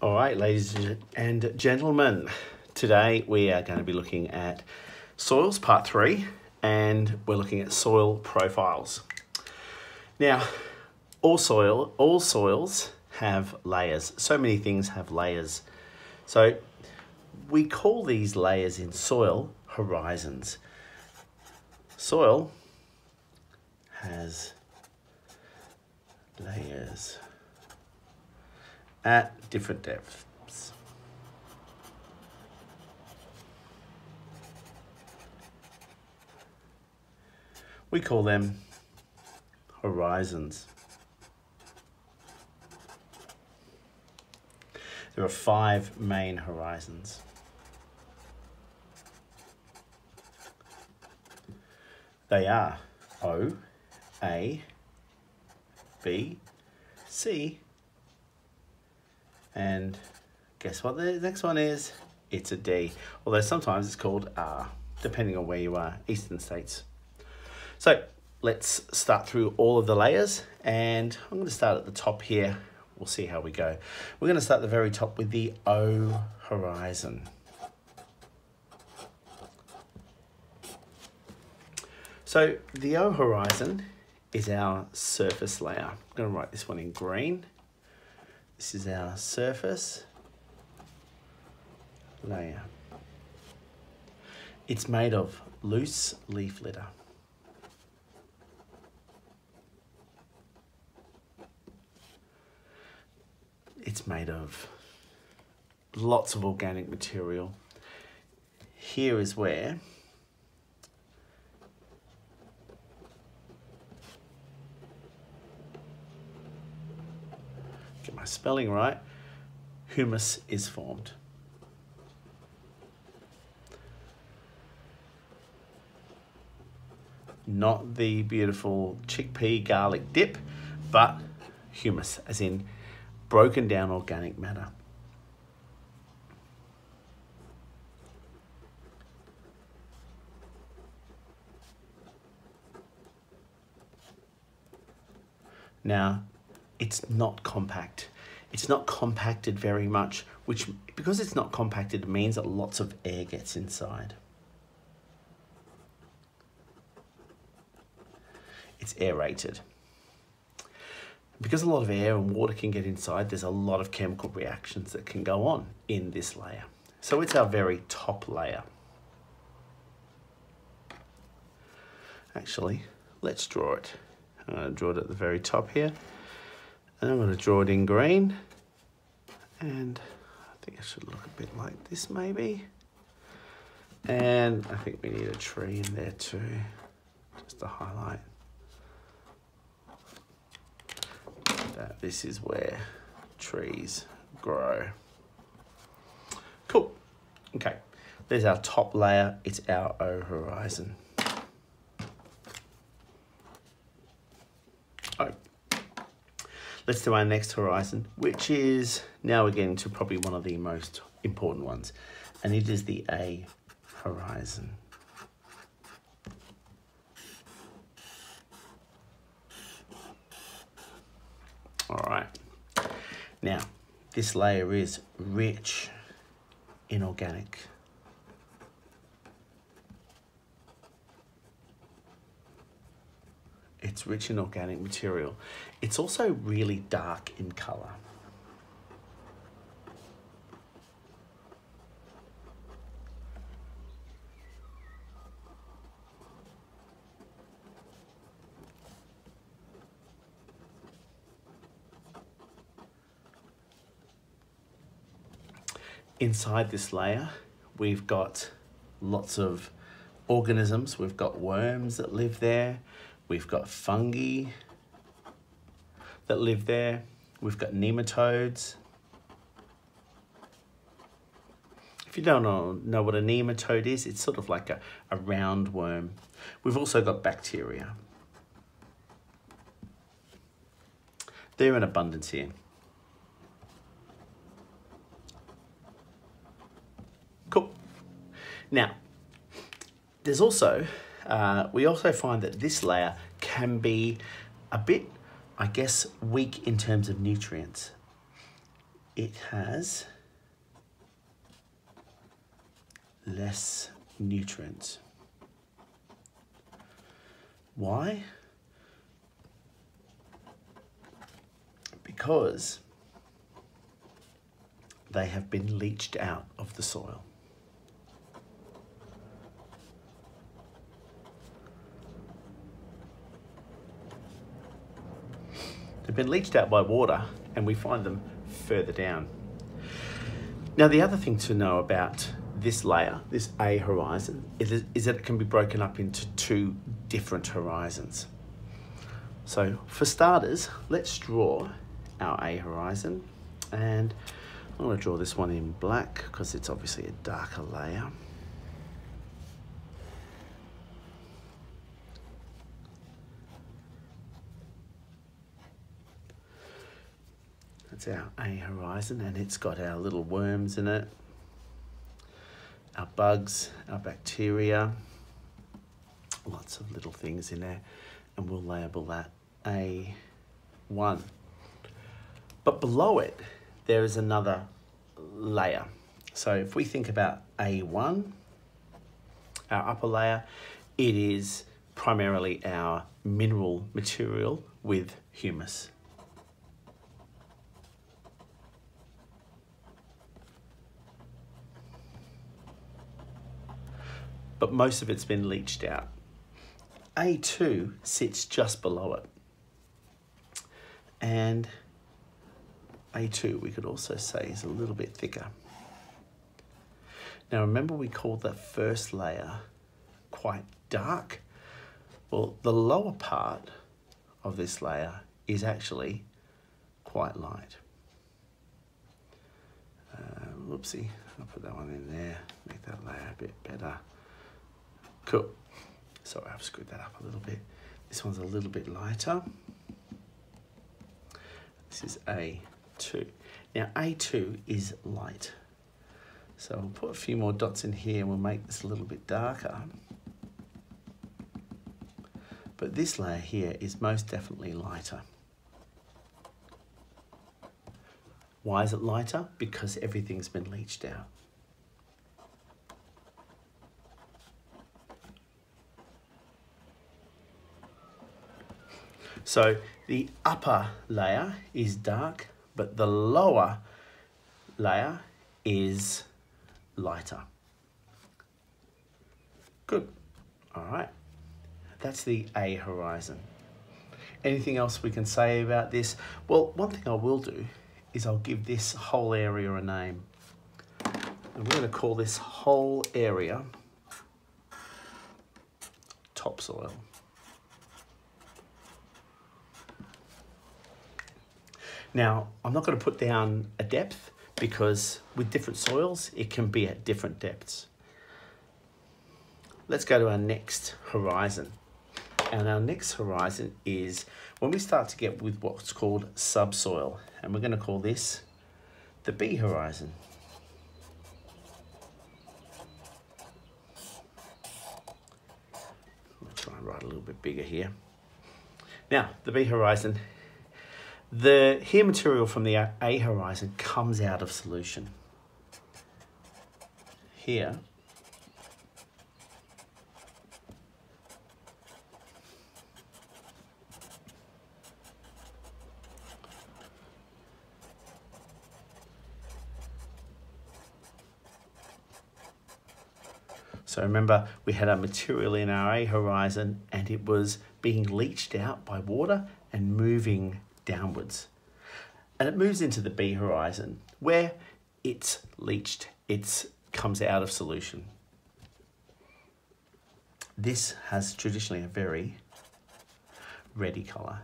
All right, ladies and gentlemen, today we are going to be looking at soils part 3, and we're looking at soil profiles. Now, all soils have layers. So many things have layers. So we call these layers in soil horizons. Soil has layers at different depths. We call them horizons. There are 5 main horizons. They are O, A, B, C, and guess what the next one is? It's a D, although sometimes it's called R, depending on where you are, eastern states. So let's start through all of the layers, and I'm going to start at the top here. We'll see how we go. We're going to start at the very top with the O horizon. So the O horizon is our surface layer. I'm going to write this one in green. This is our surface layer. It's made of loose leaf litter. It's made of lots of organic material. Here is where get my spelling right, humus is formed. Not the beautiful chickpea garlic dip, but humus, as in broken down organic matter. Now, it's not compact. It's not compacted very much, which, because it's not compacted, means that lots of air gets inside. It's aerated. Because a lot of air and water can get inside, there's a lot of chemical reactions that can go on in this layer. So it's our very top layer. Actually, let's draw it. I'm going to draw it at the very top here. And I'm going to draw it in green. And I think it should look a bit like this maybe. And I think we need a tree in there too, just to highlight that this is where trees grow. Cool. Okay, there's our top layer. It's our O horizon. O. Let's do our next horizon, which is, now we're getting to probably one of the most important ones, and it is the A horizon. All right, now this layer is rich in organic. It's rich in organic material. It's also really dark in color. Inside this layer, we've got lots of organisms. We've got worms that live there. We've got fungi that live there. We've got nematodes. If you don't know what a nematode is, it's sort of like a round worm. We've also got bacteria. They're in abundance here. Cool. Now, there's also, we also find that this layer can be a bit, I guess, weak in terms of nutrients. it has less nutrients. Why? Because they have been leached out of the soil. They've been leached out by water, and we find them further down. Now, the other thing to know about this layer, this A horizon, is that it can be broken up into two different horizons. So for starters, let's draw our A horizon, and I'm going to draw this one in black because it's obviously a darker layer. That's our A horizon, and it's got our little worms in it, our bugs, our bacteria, lots of little things in there, and we'll label that A1. But below it, there is another layer. So if we think about A1, our upper layer, it is primarily our mineral material with humus. But most of it's been leached out. A2 sits just below it. And A2, we could also say, is a little bit thicker. Now remember, we called the first layer quite dark? Well, the lower part of this layer is actually quite light. Whoopsie, I'll put that one in there, make that layer a bit better. Cool. Sorry, I've screwed that up a little bit. This one's a little bit lighter. This is A2. Now A2 is light. So I'll put a few more dots in here and we'll make this a little bit darker. But this layer here is most definitely lighter. Why is it lighter? Because everything's been leached out. So the upper layer is dark, but the lower layer is lighter. Good. All right. That's the A horizon. Anything else we can say about this? Well, one thing I will do is I'll give this whole area a name. And we're going to call this whole area topsoil. Now, I'm not going to put down a depth because with different soils, it can be at different depths. Let's go to our next horizon. And our next horizon is when we start to get with what's called subsoil. And we're going to call this the B horizon. I'll try and write a little bit bigger here. Now, the B horizon. The hair material from the A horizon comes out of solution. Here, so remember, we had our material in our A horizon and it was being leached out by water and moving downwards. And it moves into the B horizon where it's leached, it comes out of solution. This has traditionally a very reddy colour.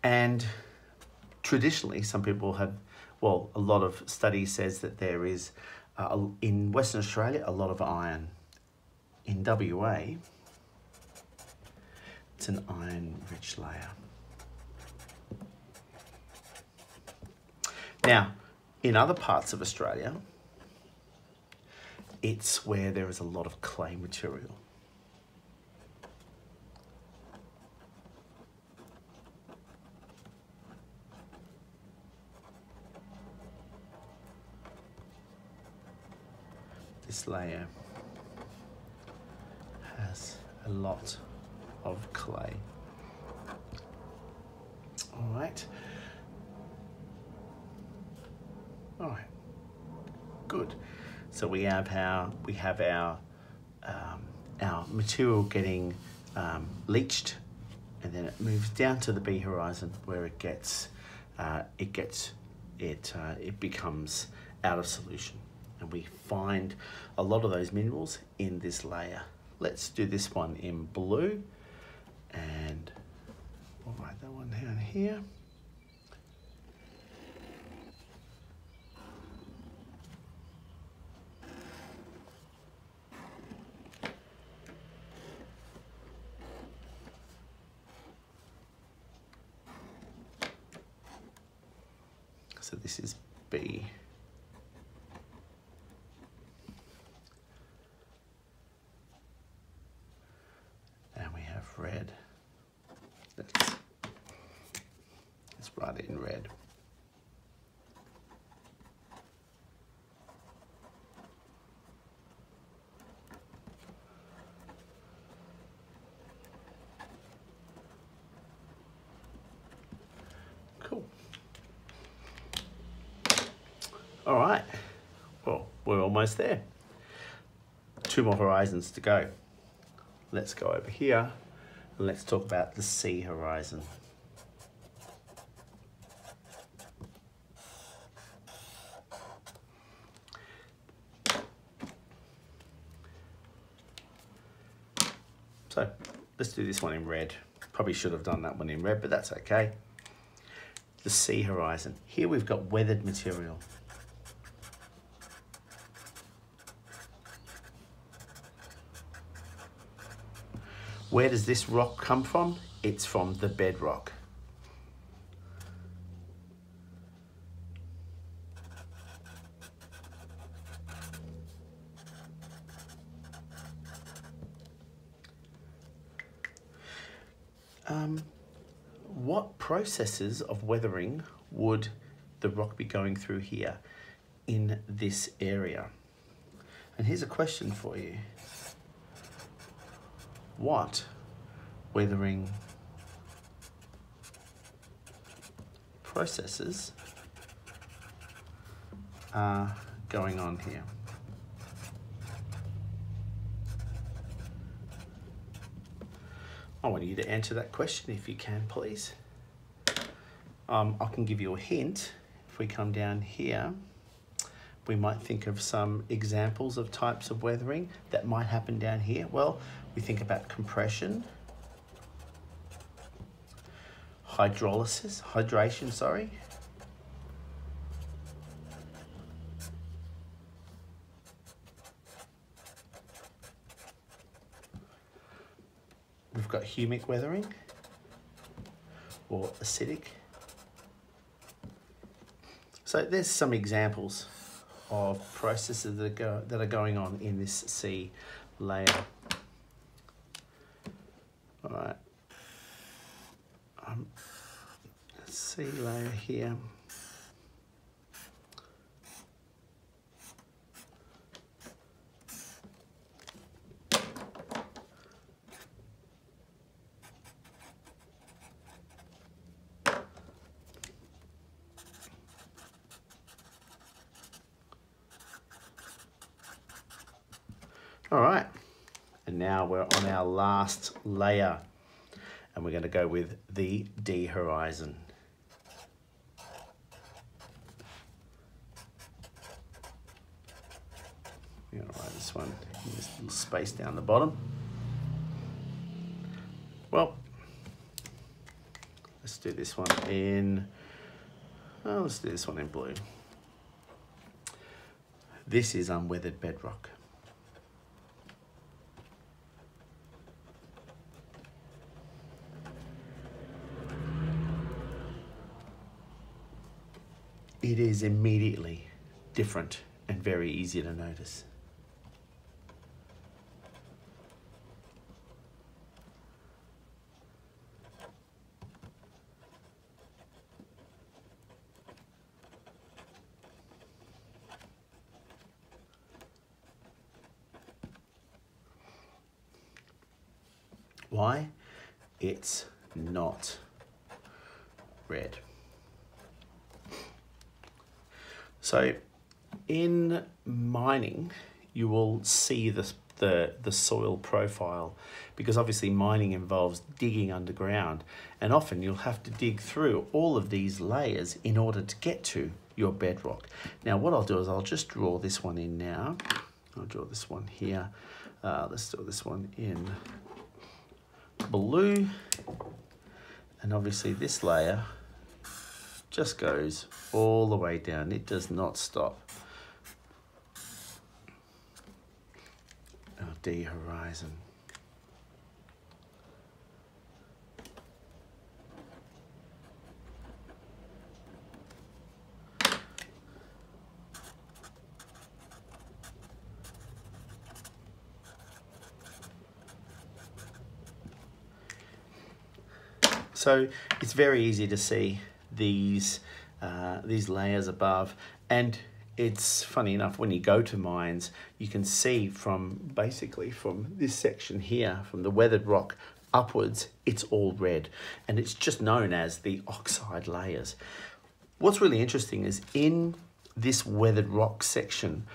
And traditionally, some people have, well, a lot of studies says that there is, in Western Australia, a lot of iron. In WA, it's an iron-rich layer. Now, in other parts of Australia, it's where there is a lot of clay material. This layer has a lot of clay. All right. All right. Good. So we have our material getting leached, and then it moves down to the B horizon where it becomes out of solution, and we find a lot of those minerals in this layer. Let's do this one in blue, and we'll write that one down here. So this is B. And we have red. Let's write it in red. Cool. All right, well, we're almost there. 2 more horizons to go. Let's go over here and let's talk about the C horizon. So let's do this one in red. Probably should have done that one in red, but that's okay. The C horizon. Here we've got weathered material. Where does this rock come from? It's from the bedrock. What processes of weathering would the rock be going through here in this area? And here's a question for you. What weathering processes are going on here? I want you to answer that question if you can, please. I can give you a hint. If we come down here, we might think of some examples of types of weathering that might happen down here. Well, we think about compression, hydration, sorry. We've got humic weathering or acidic. So there's some examples of processes that are going on in this C layer. All right. C layer here. All right, and now we're on our last layer, and we're going to go with the D horizon. We're going to write this one in this little space down the bottom. Well, let's do this one in, let's do this one in blue. This is unweathered bedrock. it is immediately different and very easy to notice. Why? It's not red. So in mining, you will see the soil profile, because obviously mining involves digging underground, and often you'll have to dig through all of these layers in order to get to your bedrock. Now what I'll do is I'll just draw this one in now. I'll draw this one here. Let's draw this one in blue, and obviously this layer just goes all the way down. It does not stop. Our D horizon. So it's very easy to see these layers above, and it's funny enough, when you go to mines, you can see basically from this section here, from the weathered rock upwards, it's all red, and it's just known as the oxide layers. What's really interesting is in this weathered rock section,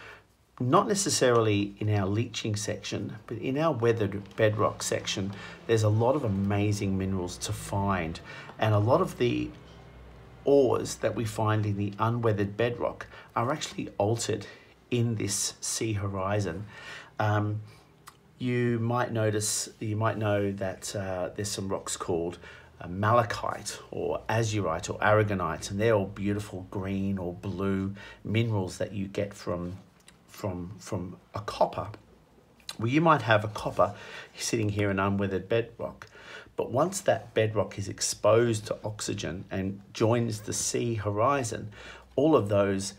not necessarily in our leaching section, but in our weathered bedrock section, there's a lot of amazing minerals to find, and a lot of the ores that we find in the unweathered bedrock are actually altered in this sea horizon. You might know that there's some rocks called malachite or azurite or aragonite, and they're all beautiful green or blue minerals that you get from a copper. Well, you might have a copper sitting here in unweathered bedrock, but once that bedrock is exposed to oxygen and joins the sea horizon, all of those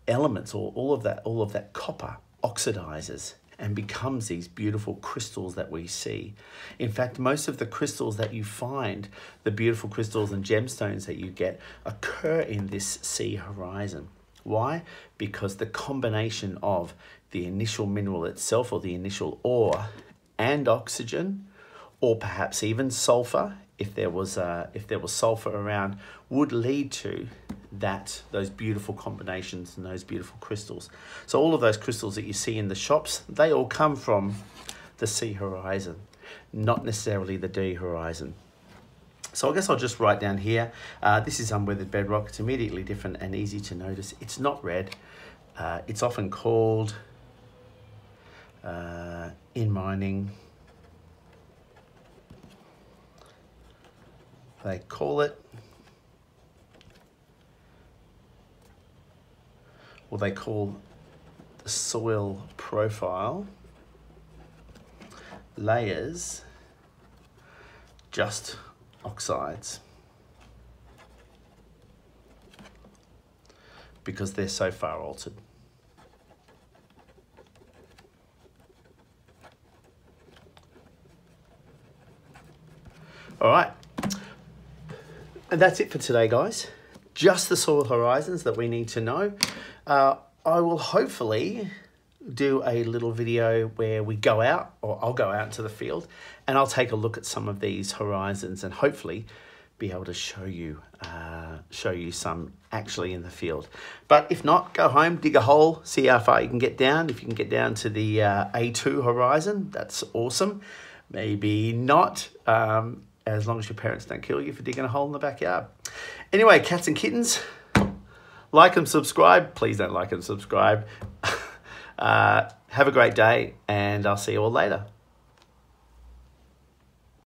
elements, or all of that copper oxidizes and becomes these beautiful crystals that we see. In fact, most of the crystals that you find, the beautiful crystals and gemstones that you get, occur in this sea horizon. Why? Because the combination of the initial mineral itself, or the initial ore, and oxygen, or perhaps even sulfur, if there was sulfur around, would lead to those beautiful combinations and those beautiful crystals. So all of those crystals that you see in the shops, they all come from the sea horizon, not necessarily the D horizon. So I guess I'll just write down here, this is unweathered bedrock. It's immediately different and easy to notice. It's not red. It's often called, in mining, they call it, or they call the soil profile layers just oxides, because they're so far altered. All right, and that's it for today, guys. Just the soil horizons that we need to know. I will hopefully do a little video where we go out, or I'll go out into the field, and I'll take a look at some of these horizons and hopefully be able to show you some actually in the field. But if not, go home, dig a hole, see how far you can get down. If you can get down to the A2 horizon, that's awesome. Maybe not, as long as your parents don't kill you for digging a hole in the backyard. Anyway, cats and kittens, like and subscribe. Please don't like and subscribe. Have a great day, and I'll see you all later.